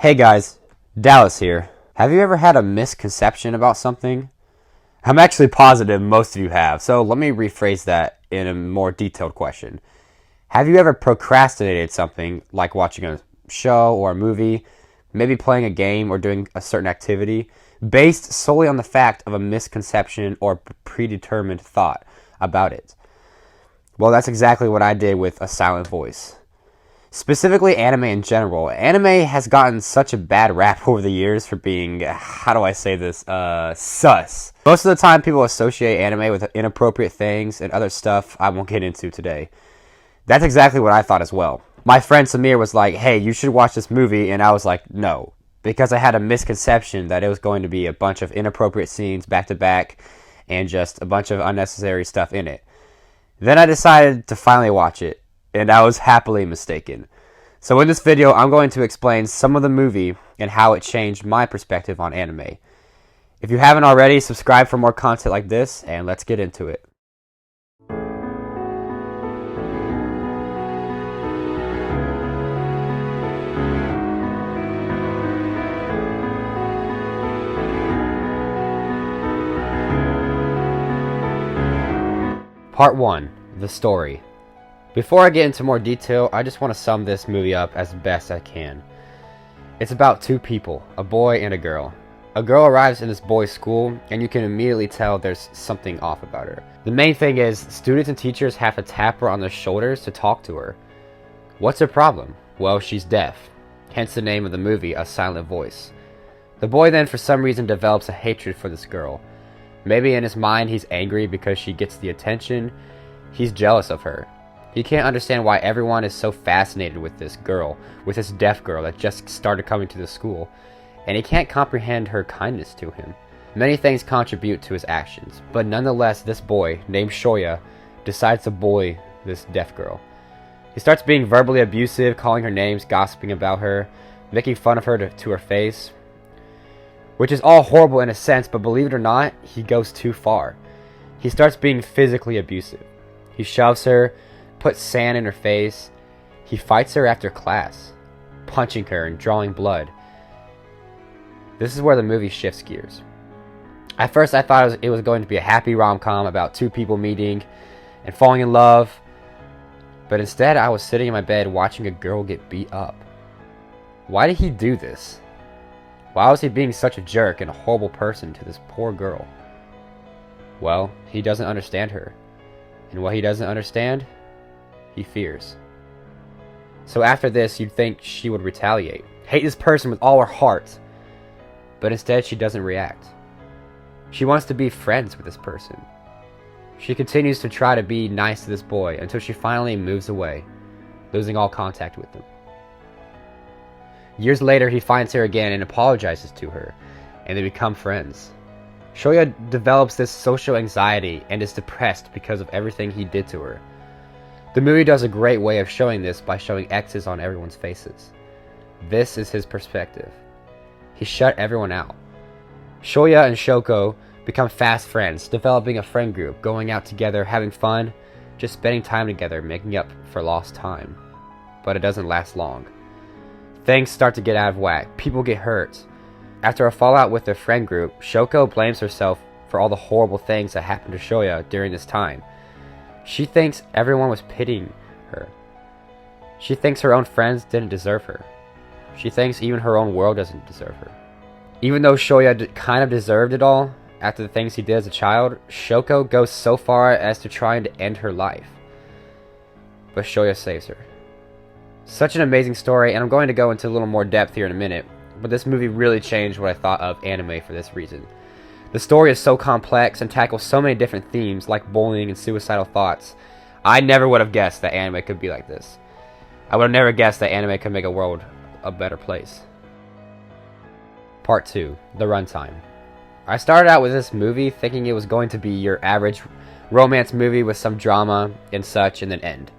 Hey guys, Dallas here. Have you ever had a misconception about something? I'm actually positive most of you have, so let me rephrase that in a more detailed question. Have you ever procrastinated something like watching a show or a movie, maybe playing a game or doing a certain activity, based solely on the fact of a misconception or predetermined thought about it? Well, that's exactly what I did with A Silent Voice. Specifically anime in general. Anime has gotten such a bad rap over the years for being, how do I say this, sus. Most of the time people associate anime with inappropriate things and other stuff I won't get into today. That's exactly what I thought as well. My friend Samir was like, hey, you should watch this movie, and I was like, no. Because I had a misconception that it was going to be a bunch of inappropriate scenes back to back and just a bunch of unnecessary stuff in it. Then I decided to finally watch it, and I was happily mistaken. So in this video, I'm going to explain some of the movie and how it changed my perspective on anime. If you haven't already, subscribe for more content like this, and let's get into it. Part 1. The story. Before I get into more detail, I just want to sum this movie up as best I can. It's about two people, a boy and a girl. A girl arrives in this boy's school, and you can immediately tell there's something off about her. The main thing is, students and teachers have to tap her on the shoulders to talk to her. What's her problem? Well, she's deaf. Hence the name of the movie, A Silent Voice. The boy then for some reason develops a hatred for this girl. Maybe in his mind he's angry because she gets the attention. He's jealous of her. He can't understand why everyone is so fascinated with this girl, with this deaf girl that just started coming to the school, and he can't comprehend her kindness to him. Many things contribute to his actions, but nonetheless this boy, named Shoya, decides to bully this deaf girl. He starts being verbally abusive, calling her names, gossiping about her, making fun of her to her face, which is all horrible in a sense, but believe it or not, he goes too far. He starts being physically abusive. He shoves her, puts sand in her face. He fights her after class, punching her and drawing blood. This is where the movie shifts gears. At first I thought it was going to be a happy rom-com about two people meeting and falling in love, but instead I was sitting in my bed watching a girl get beat up. Why did he do this? Why was he being such a jerk and a horrible person to this poor girl? Well, he doesn't understand her. And what he doesn't understand, he fears. So after this, you'd think she would retaliate, hate this person with all her heart. But instead, she doesn't react. She wants to be friends with this person. She continues to try to be nice to this boy until she finally moves away, losing all contact with him. Years later, he finds her again and apologizes to her, and they become friends. Shoya develops this social anxiety and is depressed because of everything he did to her. The movie does a great way of showing this by showing X's on everyone's faces. This is his perspective. He shut everyone out. Shoya and Shoko become fast friends, developing a friend group, going out together, having fun, just spending time together, making up for lost time. But it doesn't last long. Things start to get out of whack. People get hurt. After a fallout with their friend group, Shoko blames herself for all the horrible things that happened to Shoya during this time. She thinks everyone was pitying her. She thinks her own friends didn't deserve her. She thinks even her own world doesn't deserve her. Even though Shoya kind of deserved it all after the things he did as a child, Shoko goes so far as to trying to end her life. But Shoya saves her. Such an amazing story, and I'm going to go into a little more depth here in a minute, but this movie really changed what I thought of anime for this reason. The story is so complex and tackles so many different themes like bullying and suicidal thoughts. I never would have guessed that anime could be like this. I would have never guessed that anime could make a world a better place. Part 2. The Runtime. I started out with this movie thinking it was going to be your average romance movie with some drama and such and then end.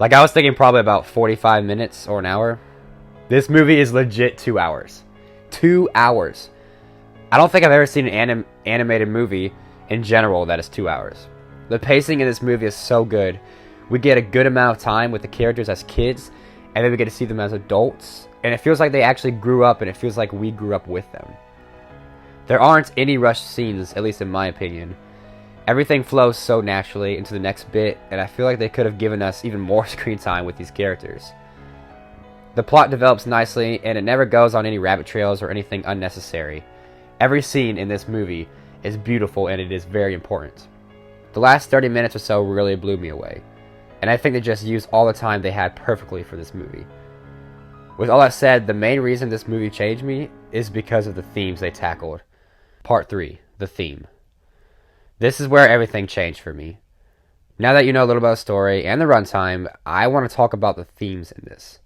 Like I was thinking probably about 45 minutes or an hour. This movie is legit 2 hours. 2 hours. I don't think I've ever seen an animated movie in general that is 2 hours. The pacing in this movie is so good. We get a good amount of time with the characters as kids, and then we get to see them as adults, and it feels like they actually grew up, and it feels like we grew up with them. There aren't any rushed scenes, at least in my opinion. Everything flows so naturally into the next bit, and I feel like they could have given us even more screen time with these characters. The plot develops nicely, and it never goes on any rabbit trails or anything unnecessary. Every scene in this movie is beautiful, and it is very important. The last 30 minutes or so really blew me away, and I think they just used all the time they had perfectly for this movie. With all that said, the main reason this movie changed me is because of the themes they tackled. Part 3, the theme. This is where everything changed for me. Now that you know a little about the story and the runtime, I want to talk about the themes in this.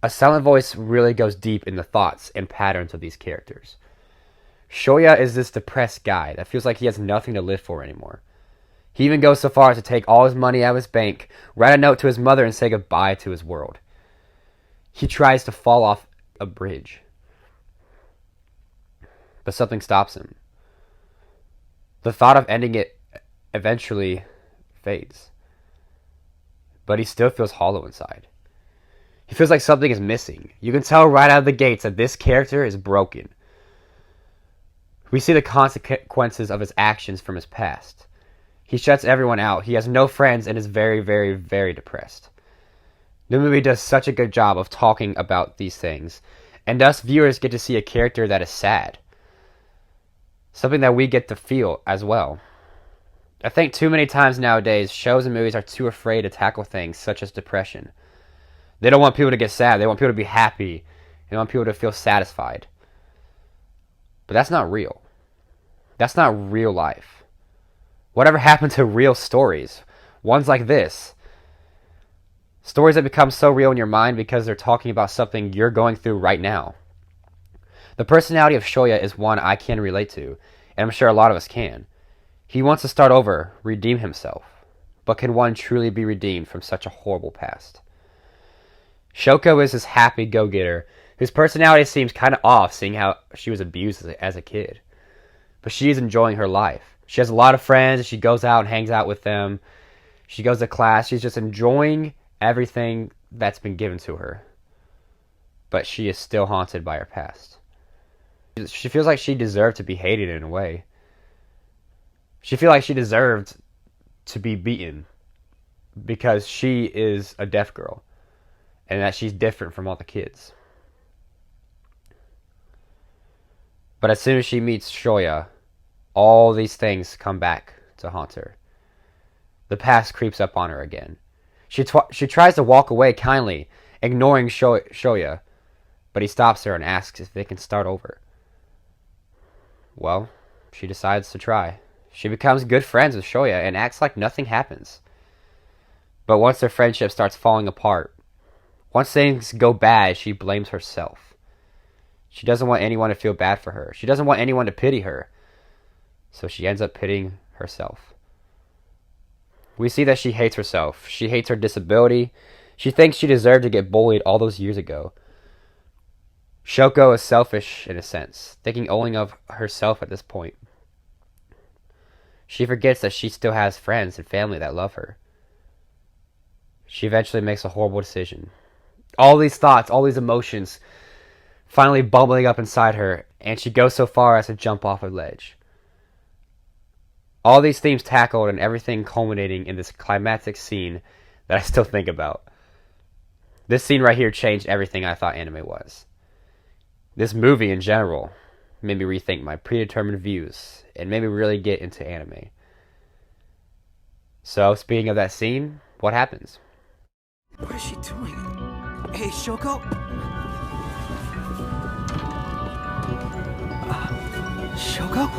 A Silent Voice really goes deep in the thoughts and patterns of these characters. Shoya is this depressed guy that feels like he has nothing to live for anymore. He even goes so far as to take all his money out of his bank, write a note to his mother, and say goodbye to his world. He tries to fall off a bridge, but something stops him. The thought of ending it eventually fades, but he still feels hollow inside. He feels like something is missing. You can tell right out of the gates that this character is broken. We see the consequences of his actions from his past. He shuts everyone out. He has no friends and is very, very, very depressed. The movie does such a good job of talking about these things, and us viewers get to see a character that is sad. Something that we get to feel as well. I think too many times nowadays, shows and movies are too afraid to tackle things such as depression. They don't want people to get sad. They want people to be happy. They want people to feel satisfied. But that's not real. That's not real life. Whatever happened to real stories? Ones like this. Stories that become so real in your mind because they're talking about something you're going through right now. The personality of Shoya is one I can relate to, and I'm sure a lot of us can. He wants to start over, redeem himself. But can one truly be redeemed from such a horrible past? Shoko is this happy go-getter whose personality seems kind of off, seeing how she was abused as a kid. But she is enjoying her life. She has a lot of friends. She goes out and hangs out with them. She goes to class. She's just enjoying everything that's been given to her. But she is still haunted by her past. She feels like she deserved to be hated in a way. She feels like she deserved to be beaten because she is a deaf girl and that she's different from all the kids. But as soon as she meets Shoya, all these things come back to haunt her. The past creeps up on her again. She tries to walk away kindly, ignoring Shoya, but he stops her and asks if they can start over. Well, she decides to try. She becomes good friends with Shoya and acts like nothing happens. But once their friendship starts falling apart, once things go bad, she blames herself. She doesn't want anyone to feel bad for her. She doesn't want anyone to pity her. So she ends up pitying herself. We see that she hates herself. She hates her disability. She thinks she deserved to get bullied all those years ago. Shoko is selfish in a sense, thinking only of herself at this point. She forgets that she still has friends and family that love her. She eventually makes a horrible decision. All these thoughts, all these emotions, finally bubbling up inside her, and she goes so far as to jump off a ledge. All these themes tackled and everything culminating in this climactic scene that I still think about. This scene right here changed everything I thought anime was. This movie in general made me rethink my predetermined views and made me really get into anime. So, speaking of that scene, what happens? What is she doing? Hey, Shoko? Shoko?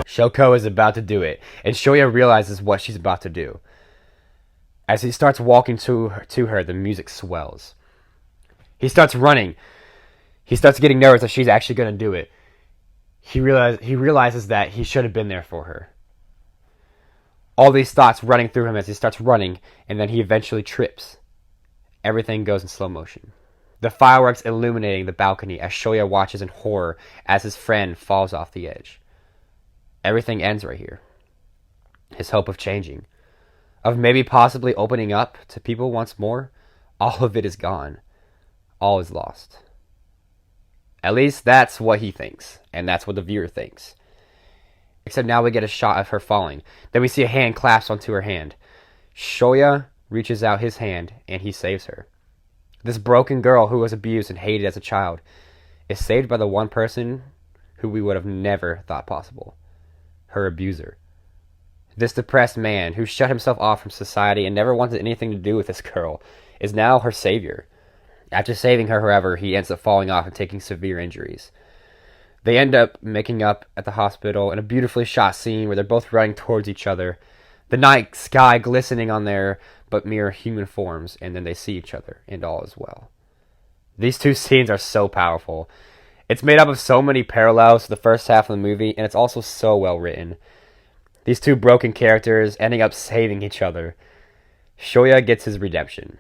Shoko is about to do it, and Shoya realizes what she's about to do. As he starts walking to her, the music swells. He starts running. He starts getting nervous that she's actually going to do it. He realizes that he should have been there for her. All these thoughts running through him as he starts running, and then he eventually trips. Everything goes in slow motion. The fireworks illuminating the balcony as Shoya watches in horror as his friend falls off the edge. Everything ends right here. His hope of changing, of maybe possibly opening up to people once more, all of it is gone. All is lost. At least that's what he thinks, and that's what the viewer thinks. Except now we get a shot of her falling. Then we see a hand clasp onto her hand. Shoya reaches out his hand, and he saves her. This broken girl who was abused and hated as a child is saved by the one person who we would have never thought possible. Her abuser. This depressed man who shut himself off from society and never wanted anything to do with this girl is now her savior. After saving her, however, he ends up falling off and taking severe injuries. They end up making up at the hospital in a beautifully shot scene where they're both running towards each other. The night sky glistening on their but mere human forms, and then they see each other, and all is well. These two scenes are so powerful. It's made up of so many parallels to the first half of the movie, and it's also so well written. These two broken characters ending up saving each other. Shoya gets his redemption.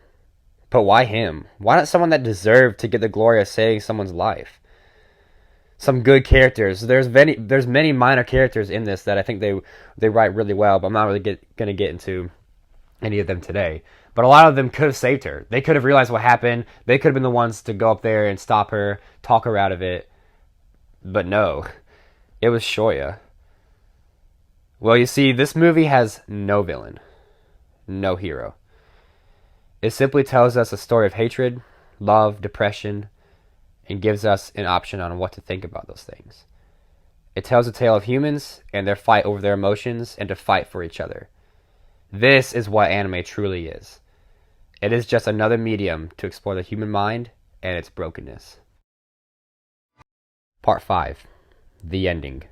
But why him? Why not someone that deserved to get the glory of saving someone's life? Some good characters. There's many minor characters in this that I think they write really well, but I'm not really going to get into any of them today. But a lot of them could have saved her. They could have realized what happened. They could have been the ones to go up there and stop her, talk her out of it. But no, it was Shoya. Well, you see, this movie has no villain, no hero. It simply tells us a story of hatred, love, depression, and gives us an option on what to think about those things. It tells a tale of humans and their fight over their emotions and to fight for each other. This is what anime truly is. It is just another medium to explore the human mind and its brokenness. Part 5. The ending.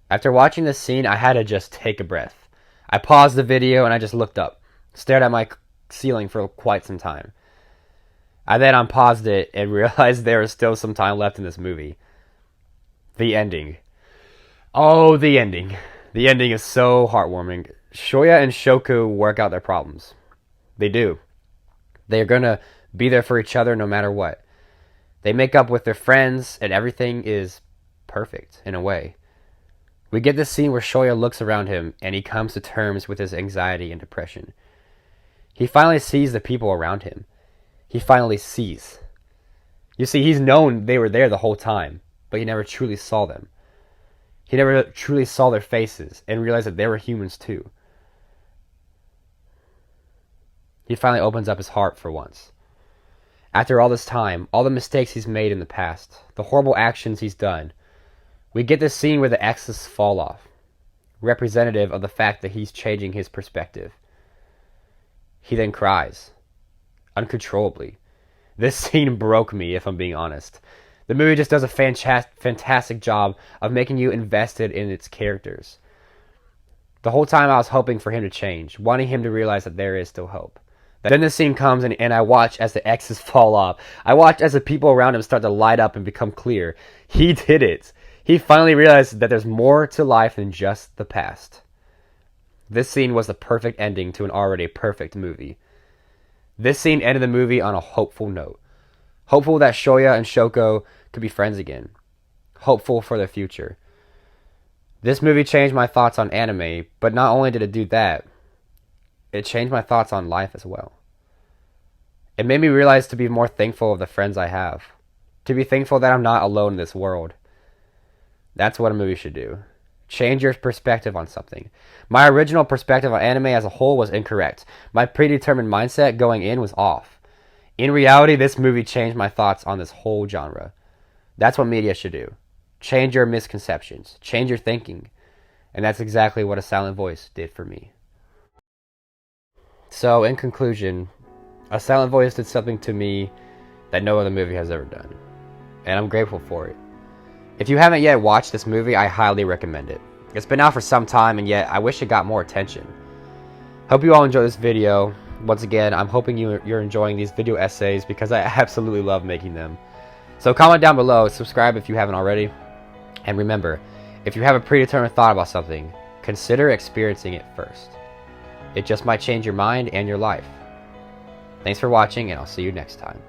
After watching this scene, I had to just take a breath. I paused the video and I just looked up, stared at my ceiling for quite some time. I then unpaused it and realized there is still some time left in this movie. The ending. Oh, the ending. The ending is so heartwarming. Shoya and Shoku work out their problems. They do. They are going to be there for each other no matter what. They make up with their friends and everything is perfect in a way. We get this scene where Shoya looks around him and he comes to terms with his anxiety and depression. He finally sees the people around him. He finally sees. You see, he's known they were there the whole time, but he never truly saw them. He never truly saw their faces and realized that they were humans too. He finally opens up his heart for once. After all this time, all the mistakes he's made in the past, the horrible actions he's done, we get this scene where the X's fall off, representative of the fact that he's changing his perspective. He then cries, uncontrollably. This scene broke me, if I'm being honest. The movie just does a fantastic job of making you invested in its characters. The whole time I was hoping for him to change, wanting him to realize that there is still hope. Then the scene comes and I watch as the X's fall off. I watch as the people around him start to light up and become clear. He did it. He finally realized that there's more to life than just the past. This scene was the perfect ending to an already perfect movie. This scene ended the movie on a hopeful note. Hopeful that Shoya and Shoko could be friends again. Hopeful for their future. This movie changed my thoughts on anime, but not only did it do that, it changed my thoughts on life as well. It made me realize to be more thankful of the friends I have. To be thankful that I'm not alone in this world. That's what a movie should do. Change your perspective on something. My original perspective on anime as a whole was incorrect. My predetermined mindset going in was off. In reality, this movie changed my thoughts on this whole genre. That's what media should do. Change your misconceptions. Change your thinking. And that's exactly what A Silent Voice did for me. So, in conclusion, A Silent Voice did something to me that no other movie has ever done. And I'm grateful for it. If you haven't yet watched this movie, I highly recommend it. It's been out for some time, and yet I wish it got more attention. Hope you all enjoy this video. Once again, I'm hoping you're enjoying these video essays because I absolutely love making them. So comment down below, subscribe if you haven't already. And remember, if you have a predetermined thought about something, consider experiencing it first. It just might change your mind and your life. Thanks for watching, and I'll see you next time.